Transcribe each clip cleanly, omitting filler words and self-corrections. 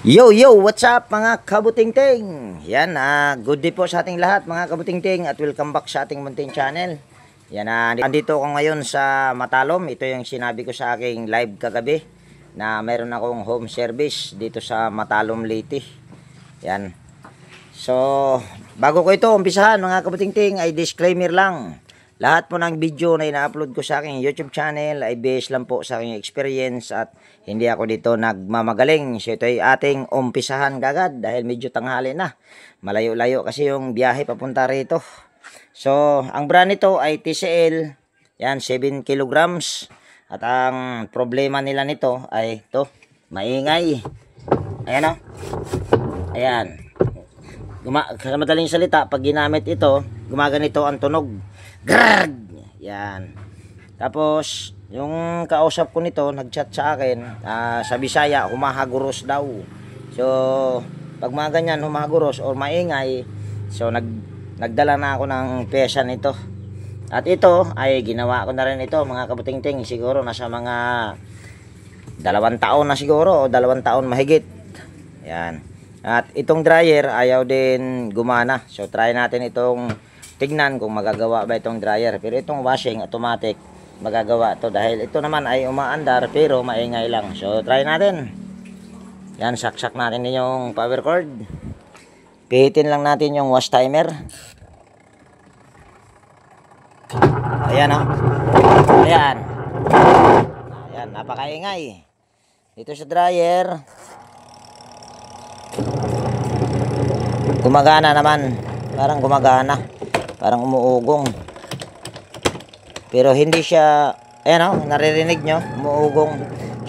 Yo, yo, what's up mga kabutingting? Yan, good day po sa ating lahat mga kabutingting at welcome back sa ating munting channel. Yan, andito ako ngayon sa Matalom. Ito yung sinabi ko sa aking live kagabi na meron akong home service dito sa Matalom, Leyte. Yan. So, bago ko ito umpisahan mga kabutingting ay disclaimer lang. Lahat po ng video na ina-upload ko sa aking YouTube channel ay based lang po sa aking experience at hindi ako dito nagmamagaling. So ito ay ating umpisahan kagad dahil medyo tanghali na. Malayo-layo kasi yung biyahe papunta rito. So ang brand nito ay TCL. Yan, 7 kilograms. At ang problema nila nito ay ito, maingay. Ayan o. Ayan. Madaling salita, pag ginamit ito, gumaganito ang tunog. Grrrr! Yan. Tapos, yung kausap ko nito, nag-chat sa akin, sa Bisaya, humahaguros daw. So, pag mga ganyan, humahaguros or maingay, so nagdala na ako ng pyesa nito. At ito, ay ginawa ko na rin ito, mga kabutingting, siguro nasa mga 2 taon na siguro, o 2 taon mahigit. Yan. At itong dryer, ayaw din gumana. So, try natin itong tignan kung magagawa ba itong dryer. Pero itong washing automatic magagawa to dahil ito naman ay umaandar pero maingay lang. So try natin. Yan, saksak natin din yung power cord. Pihitin lang natin yung wash timer. Ayan o. Ayan. Ayan, napakaingay. Dito sa dryer. Gumagana naman. Parang gumagana. Parang umuugong. Pero hindi siya, ayan o, naririnig nyo, umuugong.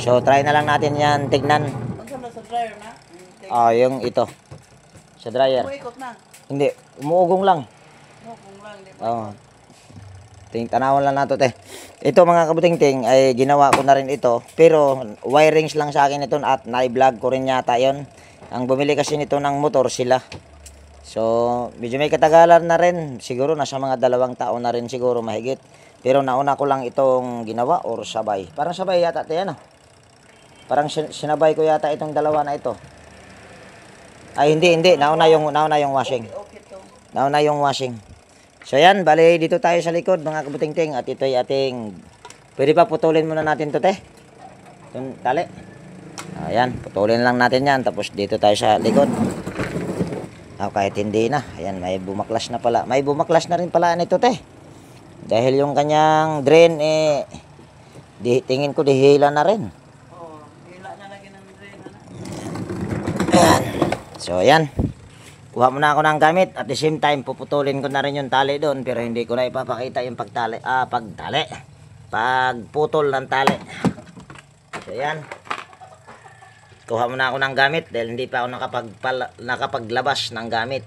So, try na lang natin yan, tignan. Sa dryer na? Yung ito. Sa dryer. Umiikot na? Hindi, umuugong lang. Umuugong lang. Tanawan lang nato, te. Ito mga kabutingting, ay ginawa ko na rin ito. Pero, wirings lang sa akin ito at na-vlog ko rin yata yon. Ang bumili kasi nito ng motor sila. So, medyo may katagalan na rin. Siguro nasa mga 2 taon na rin siguro mahigit. Pero nauna ko lang itong ginawa or sabay. Parang sabay yata ito yan. Parang sinabay ko yata itong dalawa na ito. Ay hindi. Nauna yung washing. Nauna yung washing. So yan, bali dito tayo sa likod mga kabutingting. At ito ay ating, pwede pa putulin muna natin ito, te. Itong tali. Ayan, putulin lang natin yan. Tapos dito tayo sa likod. Kahit hindi na. Ayan, may bumaklas na pala. May bumaklas na rin pala nito, te. Dahil yung kanyang drain, tingin ko dihila na rin. Oo, hila na lagi ng drain. Ayan. So, ayan. Kuha muna ako ng gamit. At the same time, puputulin ko na rin yung tali doon. Pero hindi ko na ipapakita yung pagputol ng tali. So, ayan. Kuha muna ako ng gamit dahil hindi pa ako nakapaglabas ng gamit.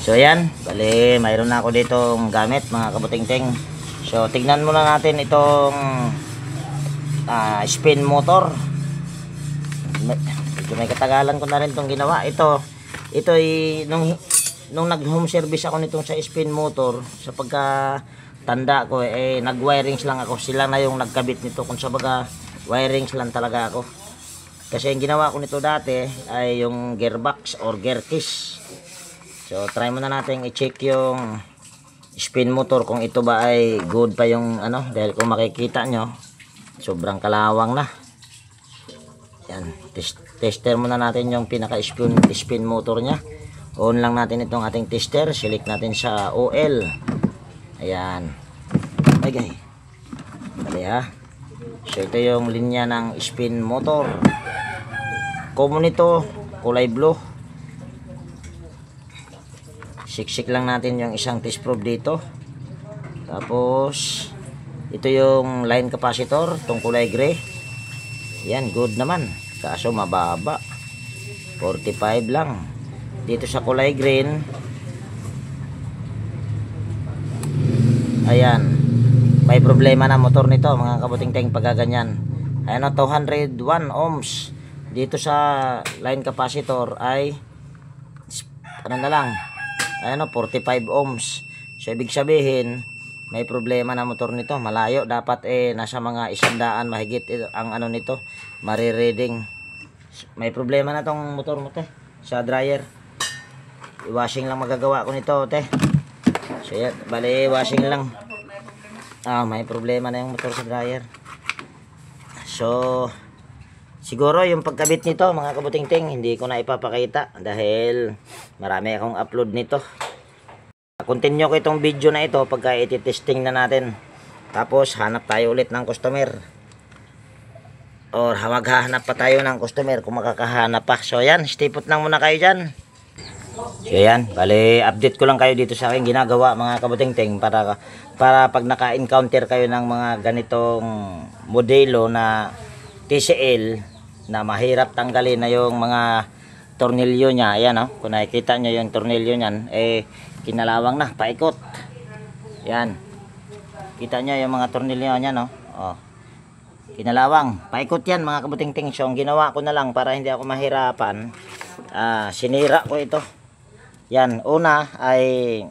So yan, bali mayroon na ako ditong gamit mga kabutingting. So tignan muna natin itong spin motor. May katagalan ko na rin itong ginawa. Ito ay nung nag home service ako nitong sa spin motor, sa pagkatanda ko nag-wirings lang ako. Sila na yung nagkabit nito, kung sa baga wirings lang talaga ako. Kasi yung ginawa ko nito dati ay yung gearbox or gear keys. So try muna natin i-check yung spin motor kung ito ba ay good pa yung dahil kung makikita nyo sobrang kalawang na. Yan, tester muna natin yung pinaka spin motor nya. On lang natin itong ating tester, select natin sa OL. Ayan. Okay. Dali ha. So ito yung linya ng spin motor. Common ito, kulay blue. Siksik lang natin yung isang test probe dito. Tapos ito yung line capacitor, itong kulay gray. Yan, good naman. Kaso mababa. 45 lang. Dito sa kulay green, ayan, may problema na motor nito mga kabutingting pagkaganyan. Ayan o, 201 ohms. Dito sa line capacitor ay na lang, ayan o, 45 ohms. So ibig sabihin may problema na motor nito, malayo. Dapat nasa mga 100 mahigit ang nito, marireading. May problema na tong motor mo, te. Sa dryer. I-washing lang magagawa ko nito, te. So, yan. Bali, washing lang. May problema na yung motor sa dryer. So, siguro yung pagkabit nito, mga kabuting-ting, hindi ko na ipapakita dahil marami akong upload nito. Continue ko itong video na ito pagka iti-testing na natin. Tapos, hanap tayo ulit ng customer. Or maghahanap pa tayo ng customer kung makakahanap pa. So, yan. Stay put lang muna kayo dyan. So, yan. Bali, update ko lang kayo dito sa aking ginagawa, mga kabuting-ting, para pag naka-encounter kayo ng mga ganitong modelo na TCL na mahirap tanggalin na yung mga tornilyo niya. Ayan, oh. Kung nakikita nyo yung tornilyo niyan, kinalawang na, paikot. Yan. Kita nyo yung mga tornilyo niya, no? Oh. Kinalawang, paikot yan, mga kabuting-ting. So, ang ginawa ko na lang para hindi ako mahirapan, sinira ko ito. Yan, una ay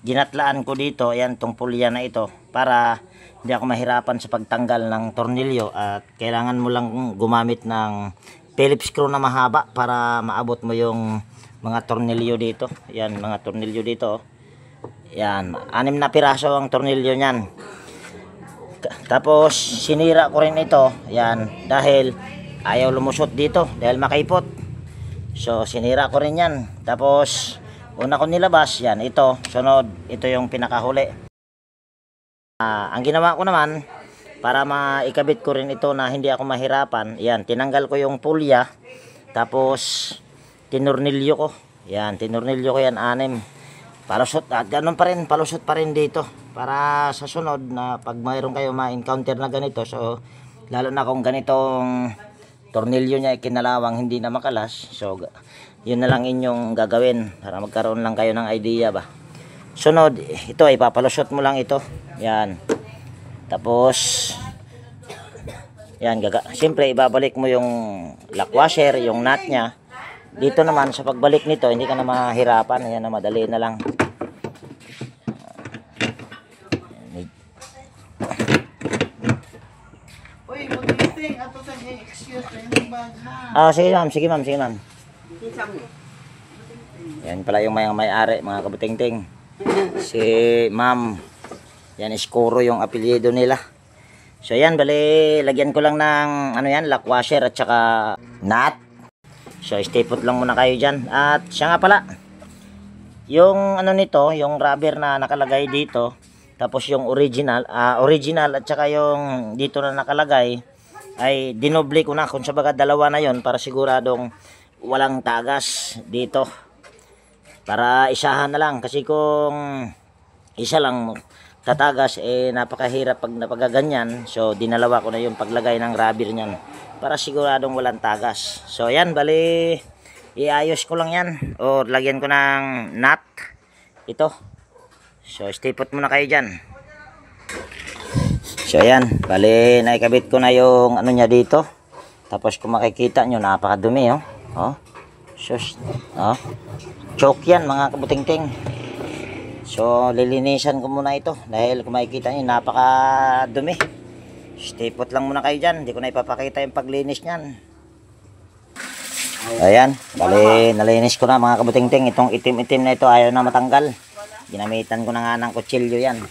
ginatlaan ko dito, yan, tong pulya na ito, para hindi ako mahirapan sa pagtanggal ng tornilyo. At kailangan mo lang gumamit ng Phillips screw na mahaba para maabot mo yung mga tornilyo dito. Yan, mga tornilyo dito. Yan, 6 na piraso ang tornilyo niyan. Tapos sinira ko rin ito, yan, dahil ayaw lumusot dito dahil makaipot. So sinira ko rin yan. Tapos una ko nilabas, yan, ito, sunod, ito yung pinakahuli. Ang ginawa ko naman para maikabit ko rin ito na hindi ako mahirapan, yan, tinanggal ko yung pulya. Tapos tinurnilyo ko. Yan, tinurnilyo ko yan 6. Palusot at ganun pa rin, palusot pa rin dito para sa sunod na pag mayroon kayo ma-encounter na ganito. So lalo na kung ganitong tornilyo niya kinalawang hindi na makalas, so yun na lang inyong gagawin para magkaroon lang kayo ng idea ba. Sunod, ito ay papalusot mo lang ito. Yan. Tapos yan, siyempre ibabalik mo yung lock washer, yung nut niya. Dito naman sa pagbalik nito, hindi ka na mahirapan. Yan na, madali na lang. Uy, mag-meeting. Ato sa excuse na yung bag ha. Sige ma'am, sige ma'am, sige ma'am. Yan pala yung may-ari, mga kabuting-ting. Si ma'am. Yan, Iskuro yung apelyido nila. So yan, bali, lagyan ko lang ng, ano yan, lock washer at saka nut. So, stay put lang muna kayo dyan. At siya nga pala, yung ano nito, yung rubber na nakalagay dito, tapos yung original at saka yung dito na nakalagay, ay dinoble ko na. Kung sabaga dalawa na yon para siguradong walang tagas dito. Para isahan na lang. Kasi kung isa lang tatagas, napakahirap pag napagaganyan. So, dinalawa ko na yung paglagay ng rubber niyan para siguradong walang tagas. So yan, bali iayos ko lang yan o lagyan ko ng nut ito. So stay put muna kayo dyan. So yan, bali naikabit ko na yung ano niya dito. Tapos kung makikita nyo, napakadumi, oh. Oh. Shush. Oh. Choke yan, mga kabuting-ting. So lilinisan ko muna ito dahil kung makikita nyo, napakadumi. Stay put lang muna kayo dyan. Hindi ko na ipapakita yung paglinis nyan. Ayan. Bali, nalinis ko na, mga kabuting-ting. Itong itim-itim na ito, ayaw na matanggal. Ginamitan ko na nga ng kutsilyo yan.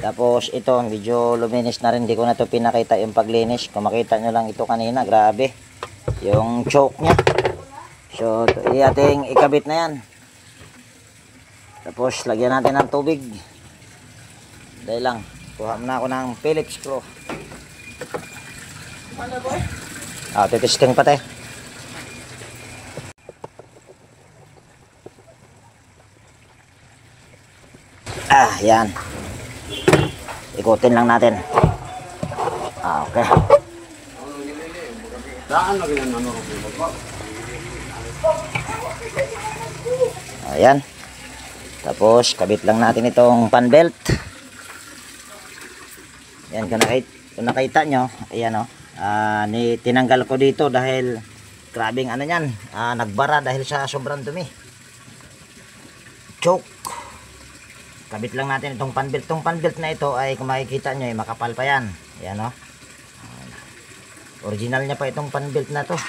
Tapos ito, medyo luminis na rin. Hindi ko na ito pinakita yung paglinis. Kung makita nyo lang ito kanina, grabe. Yung choke nya. So, ating ikabit na yan. Tapos, lagyan natin ng tubig. Dahil lang. Kuha muna ako ng Phillips screw. Ano boy? Titisting pa tayo. Yan. Ikutin lang natin. Okay. Ayan. Tapos, kabit lang natin itong fan belt. Yan, kung nakita nyo, ayan o. Tinanggal ko dito dahil grabing ano yan, nagbara dahil sa sobrang dumi. Choke. Kabit lang natin itong fan belt. Itong fan belt na ito ay kung makikita nyo, makapal pa yan. Ayan o. Original niya pa itong fan belt na to.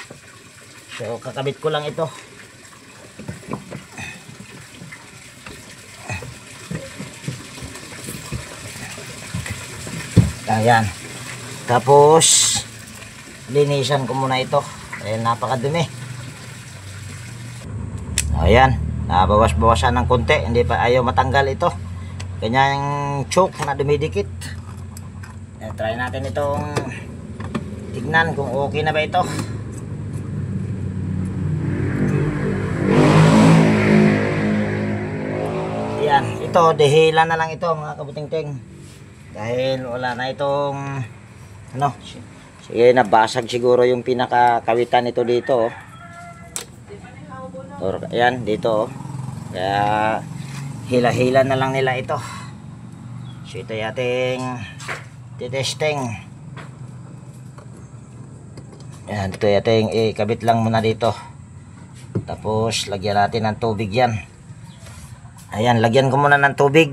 So, kakabit ko lang ito. Ayan. Tapos, linisan ko muna ito. Dahil napakadumi. Ayan. Nabawas-bawasan ng konti. Hindi pa ayaw matanggal ito. Kanyang choke na dumidikit. Ayan, try natin itong tignan kung okay na ba ito. Ayan. Ito, dehila na lang ito mga kabuting-ting. Dahil wala na itong ano, sige, nabasag siguro yung pinakakawitan nito dito. Or, ayan, dito. Kaya hila-hila na lang nila ito. So ito yung ating titesting. Ayan, ito yung ating ikabit lang muna dito. Tapos lagyan natin ng tubig yan. Ayan, lagyan ko muna ng tubig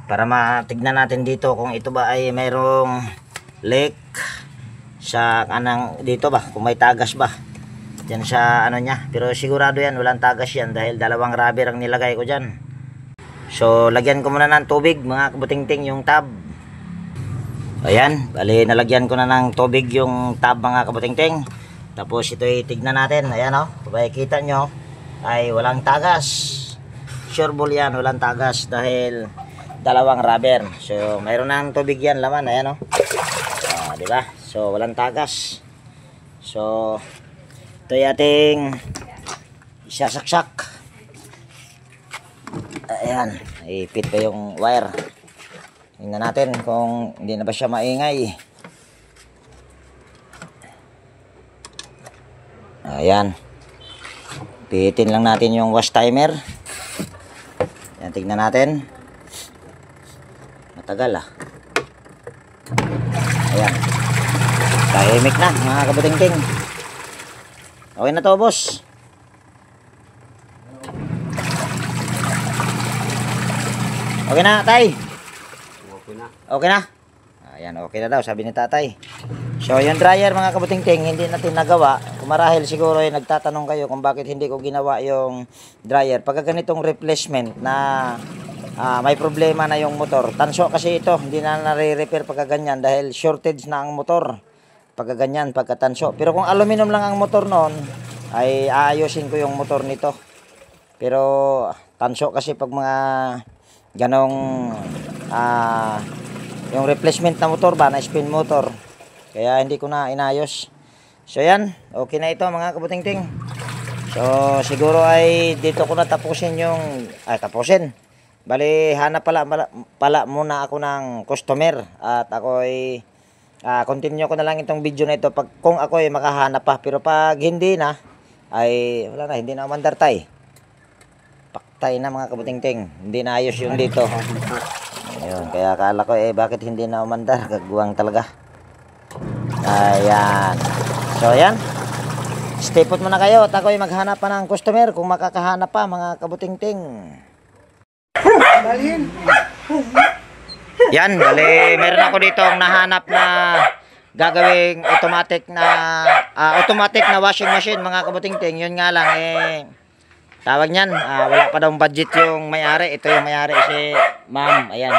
para matignan natin dito kung ito ba ay mayroong leak sa kanang dito ba, kung may tagas ba dyan sa ano nya. Pero sigurado yan, walang tagas yan dahil dalawang rubber ang nilagay ko dyan. So lagyan ko muna ng tubig mga kabuting-ting yung tab. Ayan, bali nalagyan ko na ng tubig yung tab mga kabuting-ting. Tapos ito itignan natin. Ayan o, kung makikita nyo ay walang tagas. Sure ball yan, walang tagas dahil dalawang rubber. So mayroon ng tubig yan laman. Ayan o, diba? So walang tagas. So ito yung ating isasaksak. Ayan, ipit pa yung wire. Tingnan natin kung hindi na ba siya maingay. Ayan, pitin lang natin yung wash timer. Ayan, tingnan natin. Matagal ah. Ayan, tahimik na mga kabuting-ting. Okay na to, boss. Okay na, tay. Okay na. Okay na. Ayan, okay na daw, sabi ni tatay. So, yung dryer mga kabuting-ting, hindi natin nagawa. Kung marahil siguro ay nagtatanong kayo kung bakit hindi ko ginawa yung dryer. Pagka ganitong replacement na may problema na yung motor. Tanso kasi ito, hindi na nare-repair pagka ganyan dahil shortage na ang motor. Pagka ganyan, pagka tanso. Pero kung aluminum lang ang motor noon, ay aayusin ko yung motor nito. Pero tanso kasi pag mga ganong yung replacement na motor ba, na spin motor. Kaya hindi ko na inayos. So yan, okay na ito mga kabuting-ting. So siguro ay dito ko na tapusin yung bali hanap pala muna ako ng customer. At ako ay continue ko na lang itong video na ito pag, kung ako ay makahanap pa. Pero pag hindi na, ay wala na, hindi na umandar tay. Paktay na mga kabuting-ting. Hindi na ayos yung dito. Ayun, kaya akala ko bakit hindi na umandar. Gagawang talaga. Ayan. So ayan, stay put muna kayo at ako ay maghanap pa ng customer kung makakahanap pa mga kabuting-ting. Dalhin. Yan, bali meron ako dito ang nahanap na gagawing automatic na washing machine mga kabuting-ting. Yun nga lang tawag niyan, wala pa daw budget yung may-ari. Ito yung may-ari, si ma'am. Ayan,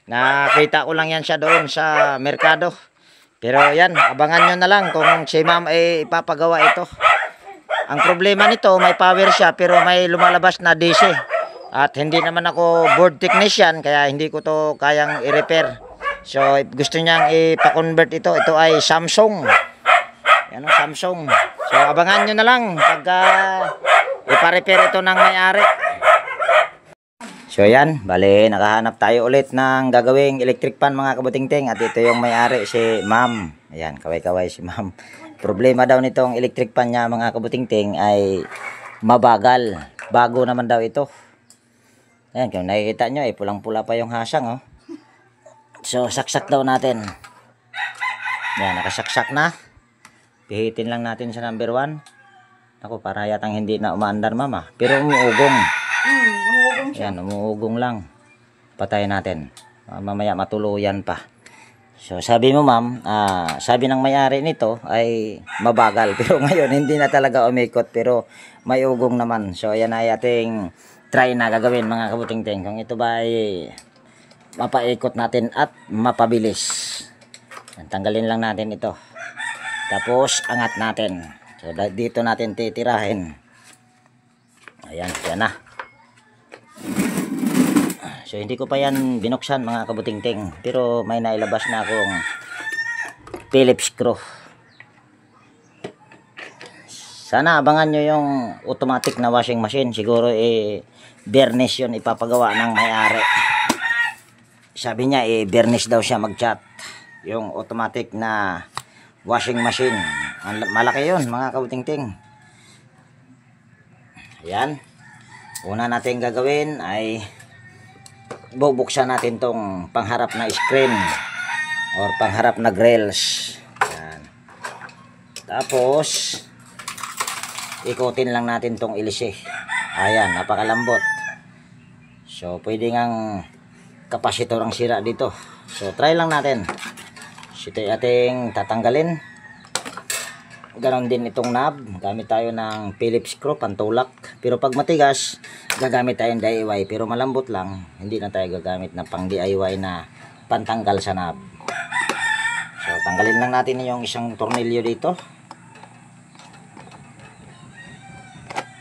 nakita ko lang yan siya doon sa merkado. Pero yan, abangan nyo na lang kung si ma'am ay ipapagawa ito. Ang problema nito, may power siya pero may lumalabas na DC. At hindi naman ako board technician kaya hindi ko to kayang i-repair. So gusto niyang ipa-convert ito. Ito ay Samsung. Yan ang Samsung. So abangan nyo na lang pagka ipa-repair ito ng may-ari. So yan, bali nakahanap tayo ulit ng gagawing electric fan mga kabuting-ting. At ito yung may-ari, si ma'am. Ayan, kaway-kaway si ma'am. Problema daw nitong electric fan niya mga kabuting-ting ay mabagal. Bago naman daw ito. Ayan, kung nakikita nyo pulang-pula pa yung hasang. So saksak daw natin. Ayan, nakasaksak na. Pihitin lang natin sa number 1. Ako, para yatang hindi na umaandar mama. Pero umuugong. Ayan, umuugong lang. Patayin natin. Mamaya matuluyan pa. So sabi mo ma'am, sabi ng may-ari nito ay mabagal. Pero ngayon hindi na talaga umikot pero may ugong naman. So ayan ay ating try na gagawin mga kabuting-ting. Kung ito ba ay mapaikot natin at mapabilis. Tanggalin lang natin ito. Tapos angat natin. So dito natin titirahin. Ayan, yan na. So hindi ko pa yan binuksan mga kabuting-ting, pero may nailabas na akong Phillips screw. Sana abangan nyo yung automatic na washing machine. Siguro bernish yun ipapagawa ng may-ari. Sabi niya bernish daw siya mag-chat. Yung automatic na washing machine. Malaki yun mga kabuting-ting. Ayan. Una natin gagawin ay bubuksan natin tong pangharap na screen or pangharap na grills. Ayan. Tapos ikutin lang natin tong ilise. Ayan, napakalambot. So pwede ngang kapasitor ang sira dito. So try lang natin. So ito ating tatanggalin. Ganon din itong knob. Gamit tayo ng Phillips screw pantulak. Pero pag matigas, gagamit tayong DIY. Pero malambot lang, hindi na tayo gagamit ng pang DIY na pantanggal sa knob. So tanggalin lang natin yung isang tornilyo dito.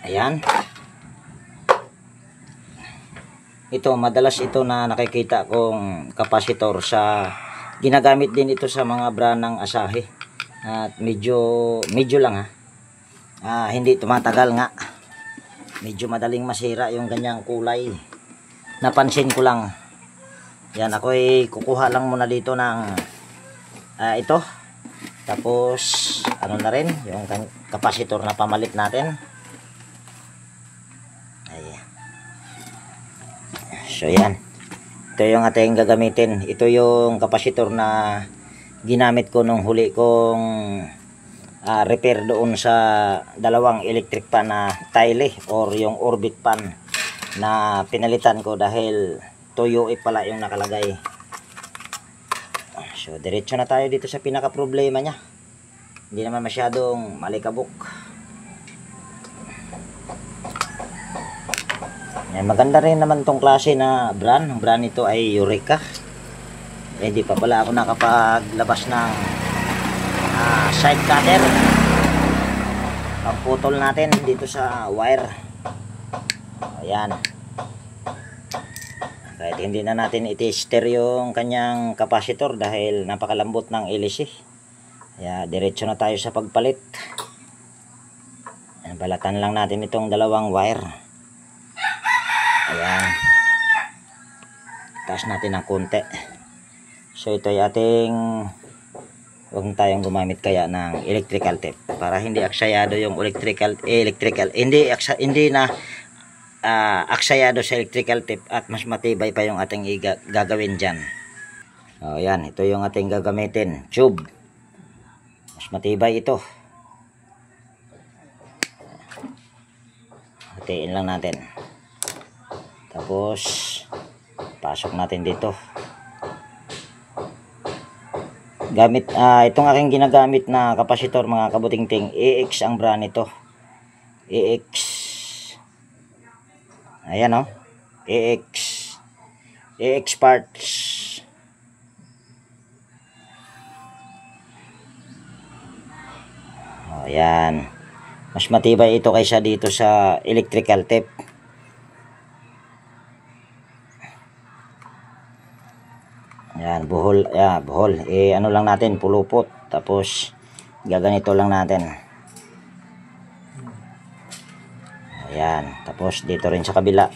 Ayan. Ito, madalas ito na nakikita kong kapasitor sa ginagamit din ito sa mga brand ng Asahi. At medyo lang ha. Hindi tumatagal nga. Medyo madaling masira yung ganyang kulay. Napansin ko lang. Yan, ako ay kukuha lang muna dito ng ito. Tapos ano na rin yung kapasitor na pamalit natin. Ayan. So yan. Ito yung ating gagamitin. Ito yung kapasitor na ginamit ko nung huli kong repair doon sa dalawang electric pan na tile or yung orbit pan na pinalitan ko dahil tuyo pala yung nakalagay. So diretso na tayo dito sa pinaka problema nya. Hindi naman masyadong malikabok. Yan, maganda rin naman tong klase na brand. Ang brand nito ay Eureka. Hindi pa pala ako nakapaglabas ng side cutter. Pagputol natin dito sa wire. Ayan. Kahit hindi na natin i-tester yung kanyang kapasitor dahil napakalambot ng LC. Kaya diretso na tayo sa pagpalit. Ayan, balatan lang natin itong dalawang wire. Ayan. Taas natin ng konti. So ito ay ating huwag tayong gumamit kaya ng electrical tape para hindi aksayado yung hindi na aksayado sa electrical tape at mas matibay pa yung ating gagawin dyan. O yan, ito yung ating gagamitin, tube. Mas matibay ito. Hatiin lang natin. Tapos pasok natin dito. Gamit itong aking ginagamit na kapasitor mga kabuting-ting, EX ang brand nito. EX. Ayan oh. EX. EX parts. Oh, ayan. Mas matibay ito kaysa dito sa electrical tape. Ayan, buhol, buhol. Ano lang natin, pulupot. Tapos, gaganito lang natin. Ayan, tapos dito rin sa kabila.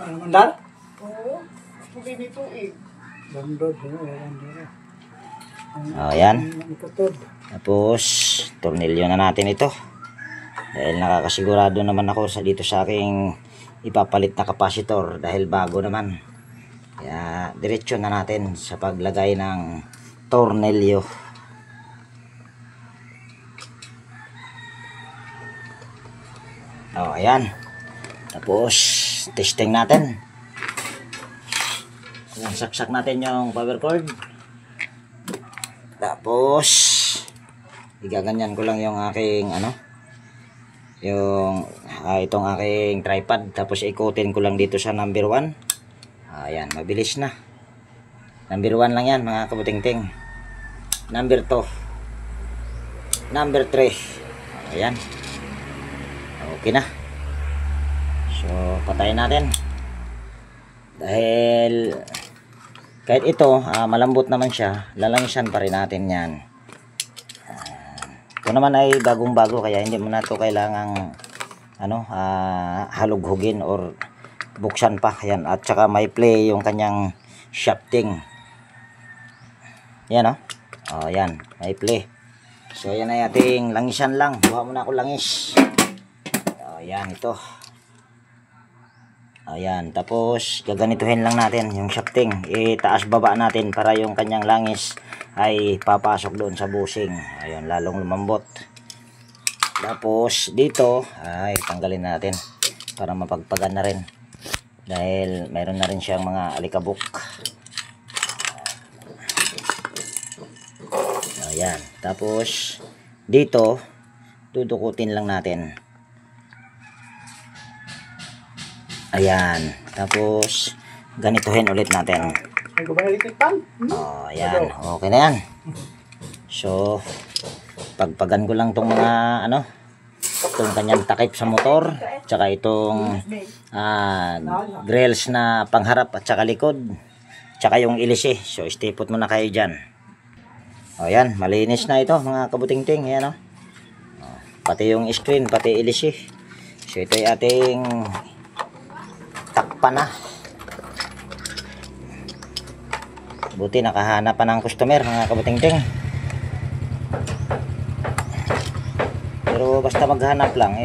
Ano mandar? Oo. Pugay nito Bandod. Ayan. Tapos, tornilyo na natin ito. Dahil nakakasigurado naman ako dito sa aking ipapalit na kapasitor dahil bago naman. Kaya diretso na natin sa paglagay ng tornilyo. Oh, ayan. Tapos testing natin. Yan, saksak natin yung power cord. Tapos igaganyan ko lang yung aking yung itong aking tripod, tapos ikutin ko lang dito sa number 1. Ayan, mabilis na. Number 1 lang yan mga kabutingting. Number 2, number 3. Ayan, okay na. So patayin natin dahil kahit ito malambot naman siya, lalangisan pa rin natin yan. Ito naman ay bagong bago, kaya hindi mo na ito kailangang halughugin or buksan pa. Yan, at saka may play yung kanyang shafting. Yan yan, may play. So yan ay ating langisan lang. Buha muna ako langis. Yan ito. Ayan, tapos gaganituhin lang natin yung shafting. Itaas baba natin para yung kanyang langis ay papasok doon sa busing. Ayun, lalong lumambot. Tapos dito ay tanggalin natin para mapagpagan na rin. Dahil mayroon na rin siyang mga alikabok. Ayan, tapos dito dudukutin lang natin. Ayan, tapos ganituhin ulit natin. Ayan, okay na yan. So pagpagan ko lang tong mga itong kanyang takip sa motor, tsaka itong grills na pangharap at tsaka likod, tsaka yung ilisi. So istipot muna kayo dyan. Ayan, malinis na ito mga kabutingting. Ayan pati yung screen, pati ilisi. So ito ay ating takpan na. Buti nakahanap pa ng customer mga kabutingting. Pero basta maghanap lang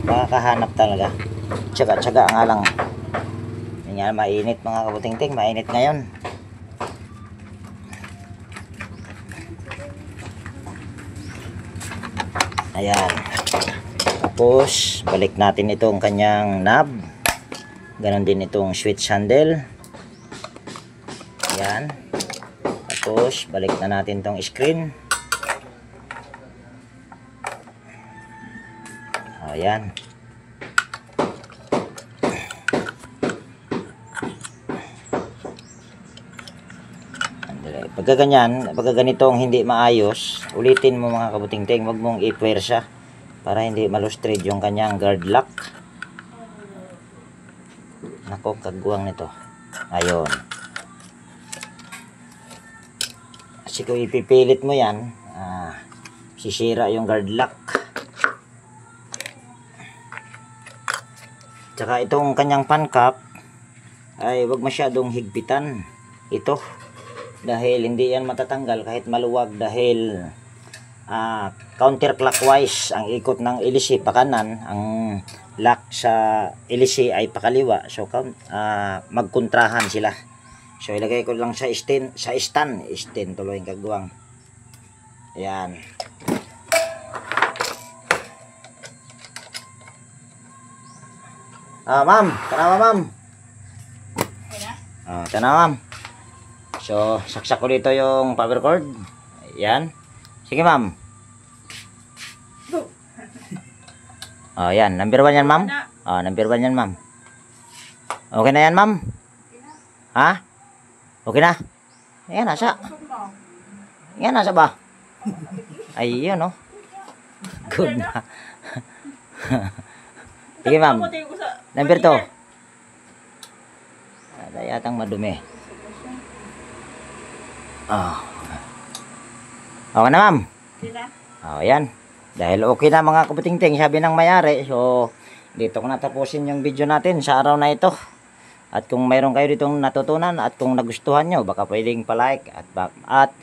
makakahanap talaga. Tsaga nga lang. Hindi nga mainit mga kabutingting, mainit ngayon. Ayan. Tapos balik natin itong kanyang knob. Ganon din itong switch handle. Ayan. Tapos balik na natin itong screen. Ayan. Pagka ganyan, pagka ganitong hindi maayos, ulitin mo mga kabutingting. Huwag mong ipwersa para hindi malustrade yung kanyang guard lock. Nako, kagwang nito. Ayun. Kasi kung ipipilit mo yan, sisira yung guard lock. Tsaka itong kanyang fan cap ay wag masyadong higpitan ito, dahil hindi yan matatanggal kahit maluwag, dahil counterclockwise ang ikot ng ilisi pa kanan, ang lock sa ilisi ay pakaliwa. So magkontrahan sila. So ilagay ko lang sa stand tuloy yung kagwang. Ayan. Ma'am, tanawa ma'am. Tanawa ma'am. So saksak ko dito yung power cord. Ayan. Sige ma'am. Yan, number 1 yan ma'am. Number 1 yan ma'am. Okay na yan ma'am? Ha? Okay na? Ayan, nasa. Ayan, nasa ba? Ayun, good na. Sige ma'am. Number 2. Ada yatang madumi. Okay na ma'am? Ayan. Dahil okay na mga kabutingting, sabi ng mayari. So dito ko natapusin yung video natin sa araw na ito. At kung mayroon kayo ditong natutunan at kung nagustuhan nyo, baka pwedeng pa-like at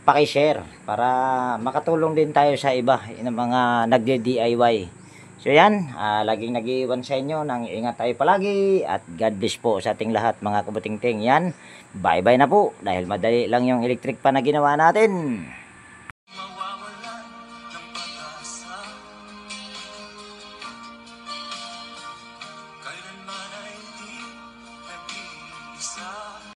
paki-share para makatulong din tayo sa iba ng mga nagde-DIY. So yan, laging nag-iwan sa inyo ng ingat tayo palagi at God bless po sa ating lahat mga kabutingting. Yan, bye bye na po dahil madali lang yung electric pan na ginawa natin.